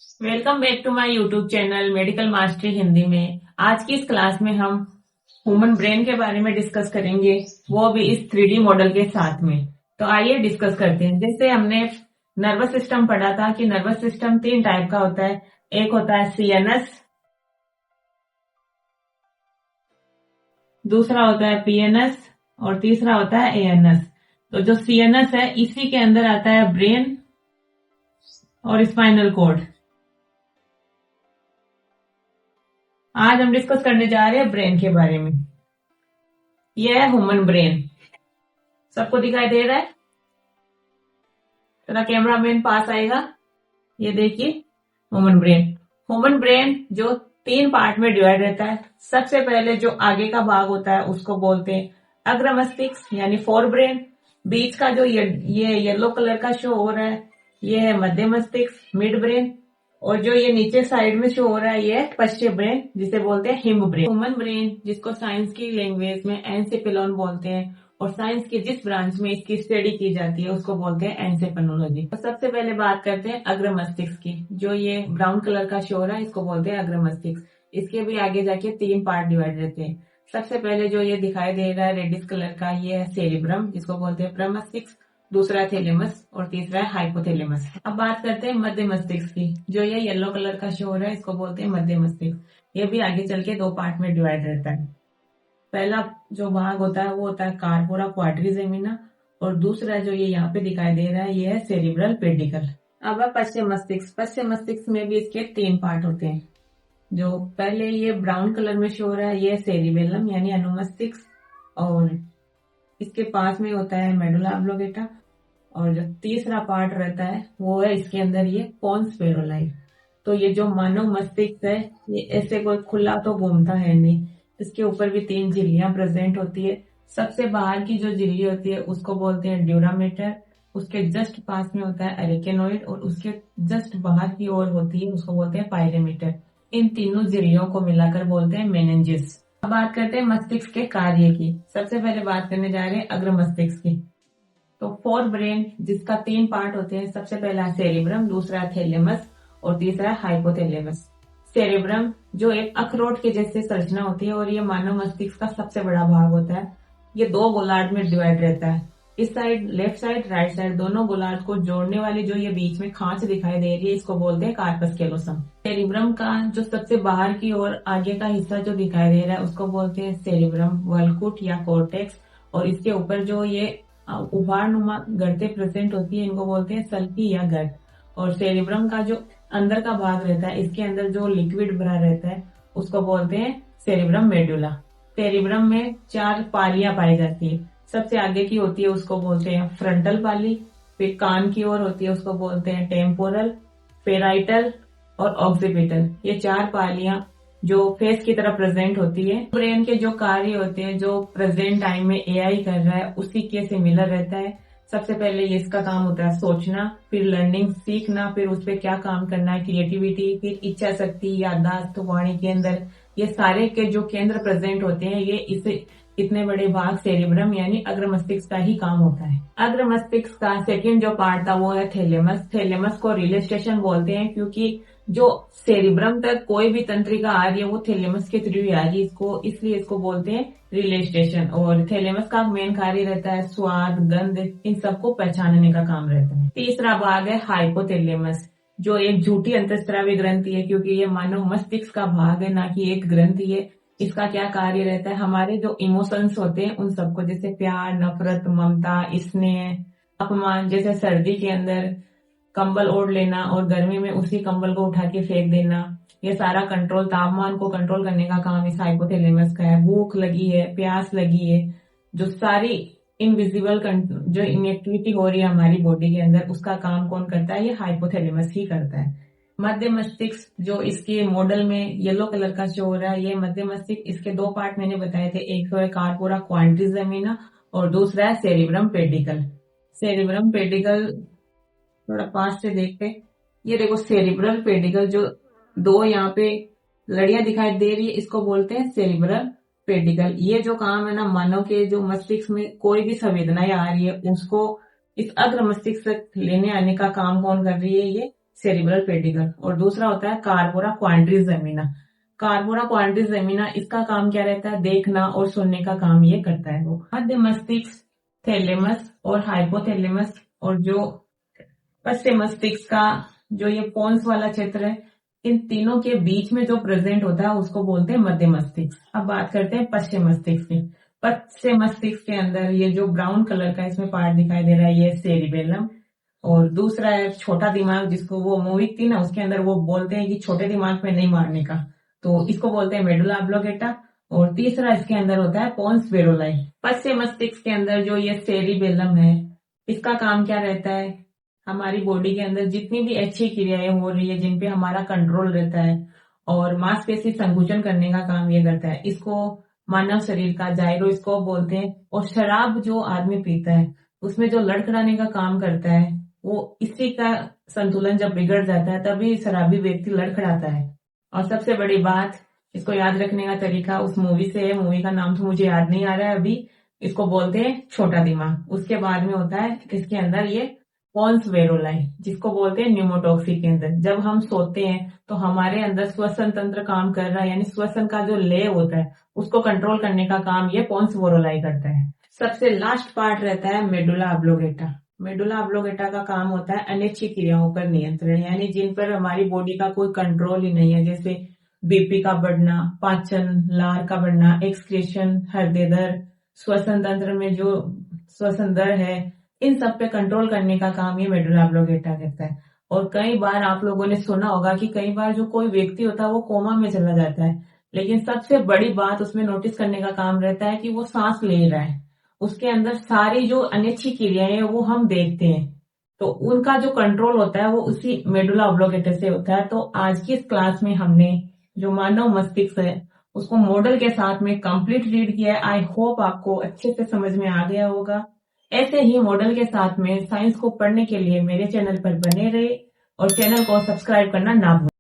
Welcome back to my YouTube channel medical mastery Hindi में। आज की इस क्लास में हम ह्यूमन ब्रेन के बारे में डिस्कस करेंगे, वो भी इस 3D मॉडल के साथ में। तो आइए डिस्कस करते हैं। जैसे हमने नर्वस सिस्टम पढ़ा था कि नर्वस सिस्टम 3 टाइप का होता है। एक होता है सीएनएस, दूसरा होता है पीएनएस और तीसरा होता है एएनएस। तो जो सीएनएस है इसी के अंदर आता है ब्रेन और स्पाइनल कॉर्ड। आज हम डिस्कस करने जा रहे हैं ब्रेन के बारे में। यह है ह्यूमन ब्रेन। सबको दिखाई दे रहा है? तेरा कैमरामैन पास आएगा। ये देखिए ह्यूमन ब्रेन जो 3 पार्ट में डिवाइड रहता है। सबसे पहले जो आगे का भाग होता है उसको बोलते हैं अग्र मस्तिष्क यानी फोर ब्रेन। बीच का जो ये येलो कलर का शो हो रहा है ये है मध्य मस्तिष्क मिड ब्रेन, और जो ये नीचे साइड में शो हो रहा है ये है पश्चिम ब्रेन जिसे बोलते हैं हिम ब्रेन। ह्यूमन ब्रेन जिसको साइंस की लैंग्वेज में एनसेफेलॉन बोलते हैं, और साइंस की जिस ब्रांच में इसकी स्टडी की जाती है उसको बोलते हैं एनसेफेलोलॉजी। तो सबसे पहले बात करते हैं अग्र मस्तिष्क की। जो ये ब्राउन कलर का शो है इसको बोलते हैं अग्र मस्तिष्क। इसके भी आगे जाके 3 पार्ट डिवाइड रहते हैं। सबसे पहले जो ये दिखाई दे रहा है रेडिस कलर का ये है सेरिब्रम जिसको बोलते हैं प्रमस्तिष्क, दूसरा थैलेमस और तीसरा है हाइपोथैलेमस। अब बात करते हैं मध्य मस्तिष्क की। जो ये येलो कलर का शो है इसको बोलते हैं मध्य मस्तिष्क। ये भी आगे चल के 2 पार्ट में डिवाइड रहता है। पहला जो भाग होता है वो होता है कार्पोरा क्वाड्रिजेमिना, और दूसरा जो ये यहाँ पे दिखाई दे रहा है ये है सेरिब्रल पेडिकल। अब है पश्चिम मस्तिष्क। पश्चिम मस्तिष्क में भी इसके 3 पार्ट होते हैं। जो पहले ये ब्राउन कलर में शो हो रहा है ये सेरिबेलम यानी अनुमस्तिष्क, और इसके पास में होता है मेडुला ऑब्लोंगेटा, और जो तीसरा पार्ट रहता है वो है इसके अंदर ये पोन्स पेरोलाई। तो ये जो मानव मस्तिष्क है ये ऐसे कोई खुला तो घूमता है नहीं, इसके ऊपर भी 3 झिल्लियां प्रेजेंट होती है। सबसे बाहर की जो झिल्ली होती है उसको बोलते हैं ड्यूरामेटर, उसके जस्ट पास में होता है एरिकेनोइड, और उसके जस्ट बाहर की ओर होती है उसको बोलते हैं पायरेमीटर। इन तीनों झिल्लियों को मिलाकर बोलते हैं मेनिंजेस। अब बात करते हैं मस्तिष्क के कार्य की। सबसे पहले बात करने जा रहे हैं अग्र मस्तिष्क की। तो फोर ब्रेन जिसका 3 पार्ट होते हैं। सबसे पहला सेरिब्रम, दूसरा थैलेमस और तीसरा हाइपोथैलेमस। सेरिब्रम जो एक अखरोट के जैसे संरचना होती है, और ये मानव मस्तिष्क का सबसे बड़ा भाग होता है। ये 2 गोलार्ड में डिवाइड रहता है। इस side left side right side दोनों गोलार्ड को जोड़ने वाली जो ये बीच में खांच दिखाई दे रही है इसको बोलते हैं कार्पस कैलोसम। सेरिब्रम का जो सबसे बाहर की ओर आगे का हिस्सा जो दिखाई दे रहा है उसको बोलते हैं सेरिब्रम वल्कुट या कॉर्टेक्स, और इसके ऊपर जो ये उभार नुमा गर्दे प्रेजेंट होती है इनको बोलते हैं सल्की या गर्द। और सेरिब्रम का जो अंदर का भाग रहता है इसके अंदर जो लिक्विड भरा रहता है उसको बोलते हैं सेरिब्रम मेडुला। सेरिब्रम में 4 पालियां पाई जाती है। सबसे आगे की होती है उसको बोलते हैं फ्रंटल पाली, फिर कान की ओर होती है उसको बोलते हैं टेम्पोरल, पेराइटल और ऑक्सीपिटल। ये 4 पालियां जो फेस की तरह प्रेजेंट होती है। ब्रेन के जो कार्य होते हैं जो प्रेजेंट टाइम में एआई कर रहा है उसी के सिमिलर रहता है। सबसे पहले ये इसका काम होता है सोचना, फिर लर्निंग सीखना, फिर उस पर क्या काम करना है क्रिएटिविटी, फिर इच्छा शक्ति, याददाश्त, वाणी के अंदर। ये सारे के जो केंद्र प्रेजेंट होते हैं ये इसे इतने बड़े भाग सेरिब्रम यानी अग्र मस्तिष्क का ही काम होता है। अग्र मस्तिष्क का सेकंड जो पार्ट था वो है थैलेमस। थैलेमस को रिले स्टेशन बोलते हैं क्योंकि जो सेरिब्रम तक कोई भी तंत्रिका आ रही है वो थैलेमस के थ्रू ही आ रही है, इसलिए इसको बोलते हैं रिले स्टेशन। और थैलेमस का मेन कार्य रहता है स्वाद, गंध, इन सबको पहचानने का काम रहता है। तीसरा भाग है हाइपोथैलेमस जो एक झूठी अंतःस्रावी ग्रंथि है, क्योंकि ये मानव मस्तिष्क का भाग है ना कि एक ग्रंथि है। इसका क्या कार्य रहता है, हमारे जो इमोशंस होते हैं उन सबको, जैसे प्यार, नफरत, ममता, स्नेह, अपमान, जैसे सर्दी के अंदर कंबल ओढ़ लेना और गर्मी में उसी कंबल को उठा के फेंक देना, ये सारा कंट्रोल, तापमान को कंट्रोल करने का काम इस हाइपोथैलेमस का है। भूख लगी है, प्यास लगी है, जो सारी इनविजिबल जो इनएक्टिविटी हो रही है हमारी बॉडी के अंदर उसका काम कौन करता है, ये हाइपोथैलेमस ही करता है। मध्य मस्तिष्क जो इसके मॉडल में येलो कलर का शो हो रहा है ये मध्य मस्तिष्क। इसके 2 पार्ट मैंने बताए थे, एक तो है कार्पोरा क्वाड्रिजेमिना और दूसरा है सेरिब्रम पेडिकल। सेरिब्रम पेडिकल थोड़ा पास से देखते हैं। ये देखो सेरिब्रल पेडिकल जो 2 यहाँ पे लड़ियां दिखाई दे रही है इसको बोलते हैं सेरिब्रल पेडिकल। ये जो काम है ना मानव के जो मस्तिष्क में कोई भी संवेदनाएं आ रही है उसको इस अग्र मस्तिष्क तक लेने आने का काम कौन कर रही है, ये सेरिब्रल पेडिकल, और दूसरा होता है कार्पोरा क्वाड्रिजेमिना। कार्पोरा क्वाड्रिजेमिना, इसका काम क्या रहता है? देखना और सुनने का काम ये करता है। वो मध्य मस्तिष्क, थैलेमस और हाइपोथैलेमस, और जो पश्चिम मस्तिष्क का जो ये पोन्स वाला क्षेत्र है, इन तीनों के बीच में जो प्रेजेंट होता है उसको बोलते हैं मध्य मस्तिष्क। अब बात करते हैं पश्चिम मस्तिष्क की। पश्चिम मस्तिष्क के अंदर ये जो ब्राउन कलर का इसमें पार्ट दिखाई दे रहा है, ये सेरिबेलम, और दूसरा है छोटा दिमाग, जिसको वो मूवी थी ना, उसके अंदर वो बोलते हैं कि छोटे दिमाग पे नहीं मारने का, तो इसको बोलते हैं मेडुला ऑब्लोंगेटा। और तीसरा इसके अंदर होता है पोन्स वेरोलाई। पश्चिम मस्तिष्क के अंदर जो ये सेरिबेलम है, इसका काम क्या रहता है? हमारी बॉडी के अंदर जितनी भी अच्छी क्रियाएं हो रही है, जिनपे हमारा कंट्रोल रहता है, और मांसपेशी संकुचन करने का काम ये करता है। इसको मानव शरीर का जाइरोस्कोप बोलते हैं। और शराब जो आदमी पीता है, उसमें जो लड़खड़ाने का काम करता है, वो इसी का संतुलन जब बिगड़ जाता है तभी शराबी व्यक्ति लड़खड़ाता है। और सबसे बड़ी बात, इसको याद रखने का तरीका उस मूवी से है, मूवी का नाम तो मुझे याद नहीं आ रहा है अभी। इसको बोलते हैं छोटा दिमाग। उसके बाद में होता है इसके अंदर ये पोन्स वेरोलाई, जिसको बोलते हैं न्यूमोटॉक्सी के अंदर। जब हम सोते हैं तो हमारे अंदर श्वसन तंत्र काम कर रहा है, यानी श्वसन का जो लय होता है उसको कंट्रोल करने का काम ये पोन्स वेरोलाई करता है। सबसे लास्ट पार्ट रहता है मेडुला ऑब्लोंगेटा। मेडुला ऑब्लोंगेटा का काम होता है अनैच्छिक क्रियाओं पर नियंत्रण, यानी जिन पर हमारी बॉडी का कोई कंट्रोल ही नहीं है, जैसे बीपी का बढ़ना, पाचन, लार का बढ़ना, एक्सक्रीशन, हृदय दर, श्वसन तंत्र में जो श्वसन दर है, इन सब पे कंट्रोल करने का काम ये मेडुला ऑब्लोंगेटा करता है। और कई बार आप लोगों ने सुना होगा कि कई बार जो कोई व्यक्ति होता है वो कोमा में चला जाता है, लेकिन सबसे बड़ी बात उसमें नोटिस करने का काम रहता है कि वो सांस ले रहा है, उसके अंदर सारी जो अनैच्छिक क्रियाएं हैं वो हम देखते हैं, तो उनका जो कंट्रोल होता है वो उसी मेडुला ऑब्लोंगेटा से होता है। तो आज की इस क्लास में हमने जो मानव मस्तिष्क है उसको मॉडल के साथ में कंप्लीट रीड किया है। आई होप आपको अच्छे से समझ में आ गया होगा। ऐसे ही मॉडल के साथ में साइंस को पढ़ने के लिए मेरे चैनल पर बने रहे और चैनल को सब्सक्राइब करना ना भूलें।